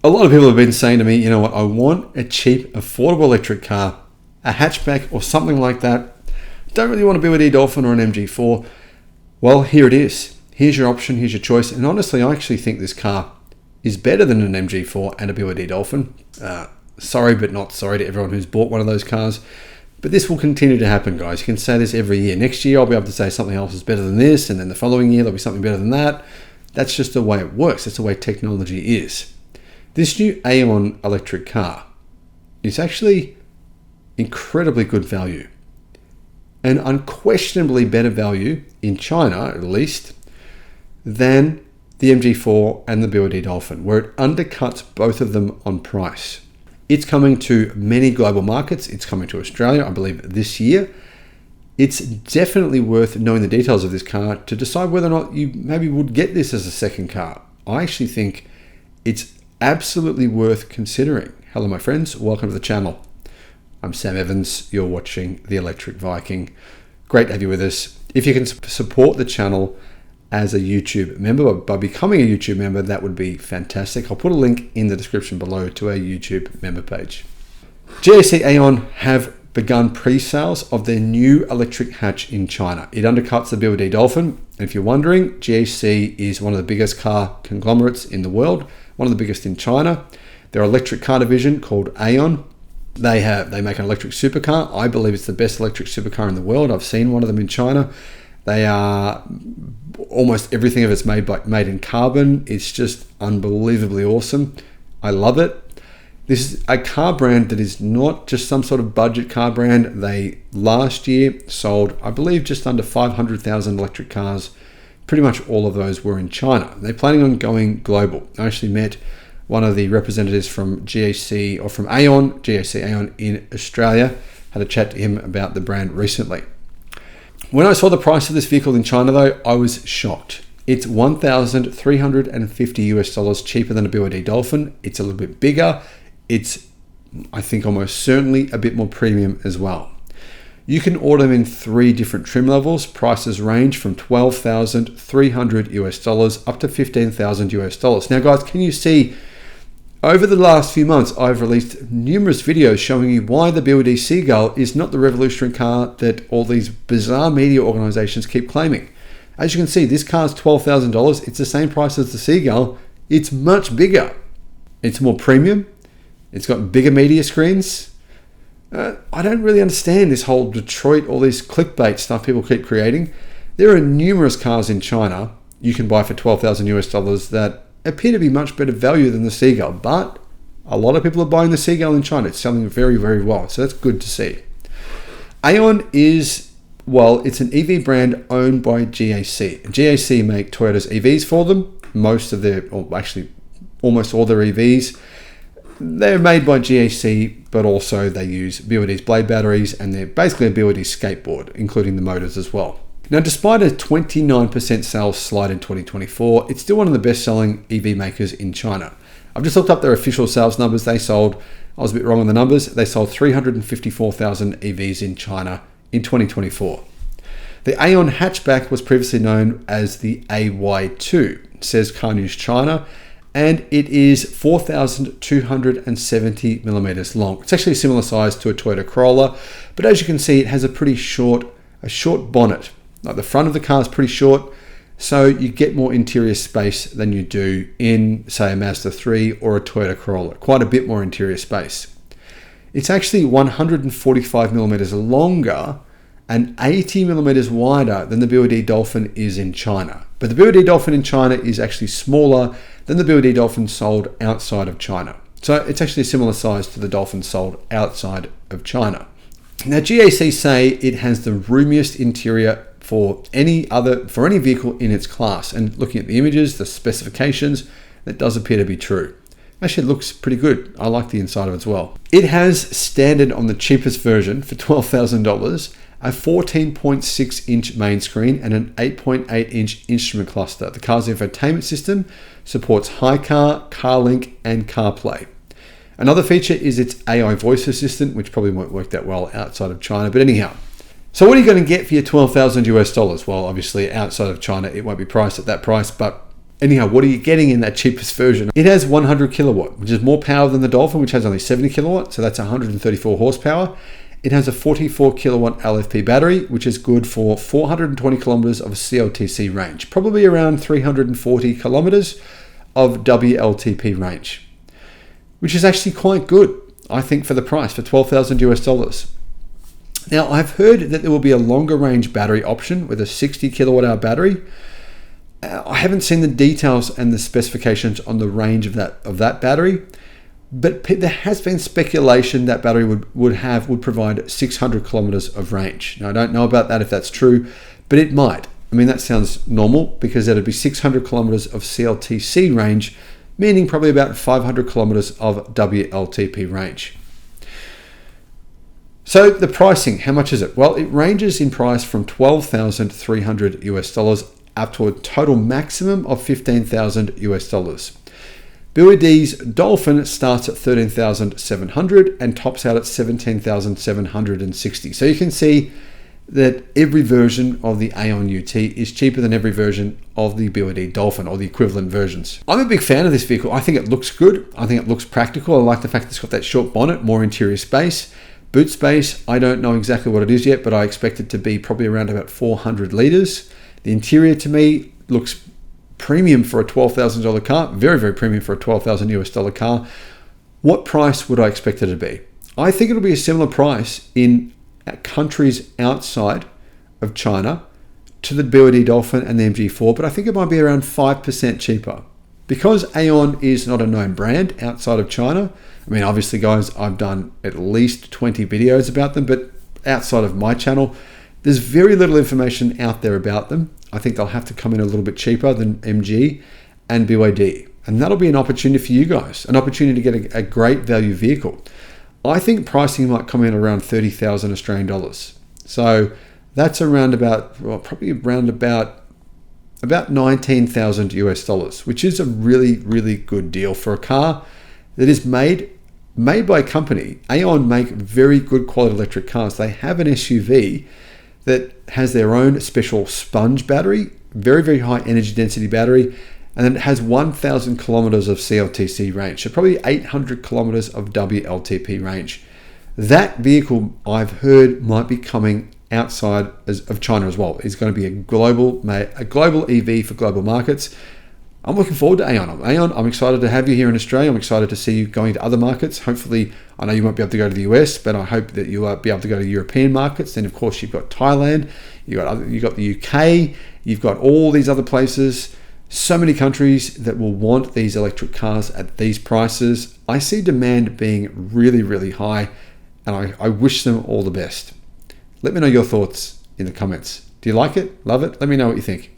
A lot of people have been saying to me, you know what, I want a cheap, affordable electric car, a hatchback or something like that. Don't really want a BYD Dolphin or an MG4. Well, here it is. Here's your option, here's your choice. And honestly, I actually think this car is better than an MG4 and a BYD Dolphin. Sorry, but not sorry to everyone who's bought one of those cars. But this will continue to happen, guys. You can say this every year. Next year, I'll be able to say something else is better than this. And then the following year, there'll be something better than that. That's just the way it works. That's the way technology is. This new Aion electric car is actually incredibly good value. And unquestionably better value in China, at least, than the MG4 and the BYD Dolphin, where it undercuts both of them on price. It's coming to many global markets. It's coming to Australia, I believe, this year. It's definitely worth knowing the details of this car to decide whether or not you maybe would get this as a second car. I actually think it's absolutely worth considering. Hello, my friends. Welcome to the channel. I'm Sam Evans. You're watching The Electric Viking. Great to have you with us. If you can support the channel as a YouTube member, by becoming a YouTube member, that would be fantastic. I'll put a link in the description below to our YouTube member page. GAC Aion have begun pre-sales of their new electric hatch in China. It undercuts the BYD Dolphin. And if you're wondering, GAC is one of the biggest car conglomerates in the world, one of the biggest in China. Their electric car division called Aion, they make an electric supercar. I believe it's the best electric supercar in the world. I've seen one of them in China. They are almost everything of it's made in carbon. It's just unbelievably awesome. I love it. This is a car brand that is not just some sort of budget car brand. They last year sold, I believe, just under 500,000 electric cars. Pretty much all of those were in China. They're planning on going global. I actually met one of the representatives from GAC or from Aion, GAC Aion in Australia. Had a chat to him about the brand recently. When I saw the price of this vehicle in China, though, I was shocked. It's $1,350 cheaper than a BYD Dolphin. It's a little bit bigger. It's, I think, almost certainly a bit more premium as well. You can order them in 3 different trim levels. Prices range from $12,300 up to $15,000. Now, guys, can you see, over the last few months, I've released numerous videos showing you why the BYD Seagull is not the revolutionary car that all these bizarre media organizations keep claiming. As you can see, this car is $12,000. It's the same price as the Seagull. It's much bigger. It's more premium. It's got bigger media screens. I don't really understand this whole Detroit, all this clickbait stuff people keep creating. There are numerous cars in China you can buy for $12,000 that appear to be much better value than the Seagull, but a lot of people are buying the Seagull in China. It's selling very, very well, so that's good to see. Aion is, well, it's an EV brand owned by GAC. GAC make Toyota's EVs for them. Most of their, or actually almost all their EVs, they're made by GAC, but also they use BYD's blade batteries, and they're basically a BYD skateboard, including the motors as well. Now, despite a 29% sales slide in 2024, it's still one of the best-selling EV makers in China. I've just looked up their official sales numbers. They sold, I was a bit wrong on the numbers, they sold 354,000 EVs in China in 2024. The Aion hatchback was previously known as the AY2, says Car News China, and it is 4,270 millimeters long. It's actually a similar size to a Toyota Corolla, but as you can see, it has a short bonnet. Like the front of the car is pretty short, so you get more interior space than you do in, say, a Mazda 3 or a Toyota Corolla. Quite a bit more interior space. It's actually 145 millimeters longer and 80 millimeters wider than the BYD Dolphin is in China. But the BYD Dolphin in China is actually smaller than the BYD Dolphin sold outside of China. So it's actually a similar size to the Dolphin sold outside of China. Now, GAC say it has the roomiest interior for any vehicle in its class. And looking at the images, the specifications, that does appear to be true. Actually, it looks pretty good. I like the inside of it as well. It has standard on the cheapest version for $12,000, a 14.6-inch main screen and an 8.8-inch instrument cluster. The car's infotainment system supports HiCar, CarLink, and CarPlay. Another feature is its AI voice assistant, which probably won't work that well outside of China, but anyhow. So what are you going to get for your $12,000? Well, obviously outside of China, it won't be priced at that price, but Anyhow, what are you getting in that cheapest version? It has 100 kilowatt, which is more power than the Dolphin, which has only 70 kilowatt, so that's 134 horsepower. It has a 44 kilowatt LFP battery, which is good for 420 kilometers of CLTC range, probably around 340 kilometers of WLTP range, which is actually quite good, I think, for the price, for $12,000 US. Now, I've heard that there will be a longer range battery option with a 60 kilowatt hour battery. I haven't seen the details and the specifications on the range of that battery, but there has been speculation that battery would provide 600 kilometers of range. Now, I don't know about that if that's true, but it might. I mean, that sounds normal because that'd be 600 kilometers of CLTC range, meaning probably about 500 kilometers of WLTP range. So the pricing, how much is it? Well, it ranges in price from $12,300 US up to a total maximum of $15,000 US. BYD's Dolphin starts at $13,700 and tops out at $17,760. So you can see that every version of the Aion UT is cheaper than every version of the BYD Dolphin or the equivalent versions. I'm a big fan of this vehicle. I think it looks good. I think it looks practical. I like the fact that it's got that short bonnet, more interior space. Boot space, I don't know exactly what it is yet, but I expect it to be probably around about 400 litres. The interior to me looks premium for a $12,000 car, very, very premium for a $12,000 US car. What price would I expect it to be? I think it'll be a similar price in countries outside of China to the BYD Dolphin and the MG4, but I think it might be around 5% cheaper. Because Aion is not a known brand outside of China, I mean, obviously, guys, I've done at least 20 videos about them, but outside of my channel, there's very little information out there about them. I think they'll have to come in a little bit cheaper than MG and BYD. And that'll be an opportunity for you guys, an opportunity to get a great value vehicle. I think pricing might come in around 30,000 Australian dollars. So that's around about, well, probably around about 19,000 US, which is a really, really good deal for a car that is made by a company. Aion make very good quality electric cars. They have an SUV that has their own special sponge battery, very, very high energy density battery, and then it has 1,000 kilometers of CLTC range, so probably 800 kilometers of WLTP range. That vehicle, I've heard, might be coming outside of China as well. It's going to be a global EV for global markets. I'm looking forward to Aion. Aion, I'm excited to have you here in Australia. I'm excited to see you going to other markets. Hopefully, I know you won't be able to go to the US, but I hope that you'll be able to go to European markets. Then, of course, you've got Thailand, you've got the UK, you've got all these other places. So many countries that will want these electric cars at these prices. I see demand being really, really high, and I wish them all the best. Let me know your thoughts in the comments. Do you like it? Love it? Let me know what you think.